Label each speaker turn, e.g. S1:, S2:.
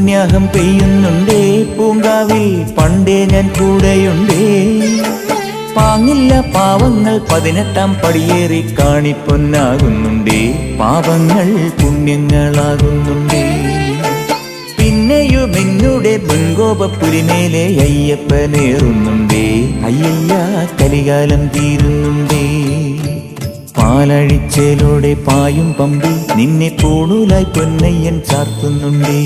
S1: പുണ്യാഹം പെയ്യുന്നുണ്ടേ പൂങ്കാവിൽ പണ്ടേ ഞാൻ കൂടെയുണ്ടേ. പാങ്ങില്ല പാവങ്ങൾ 18-ാം പടിയേറി കാണിപ്പൊന്നാകുന്നുണ്ടേ. പാവങ്ങൾ പുണ്യങ്ങളാകുന്നുണ്ടേ. പിന്നെയും എന്നുടെ മുൻകോപപ്പുലിമേലെ അയ്യപ്പനേറുന്നുണ്ടേ. അയ്യയ്യ കലികാലം തീരുന്നുണ്ടേ. പാലഴിച്ചേലോടെ പായും പമ്പി നിന്നെ പൂണൂലായി പൊന്നയ്യൻ ചാർത്തുന്നുണ്ടേ.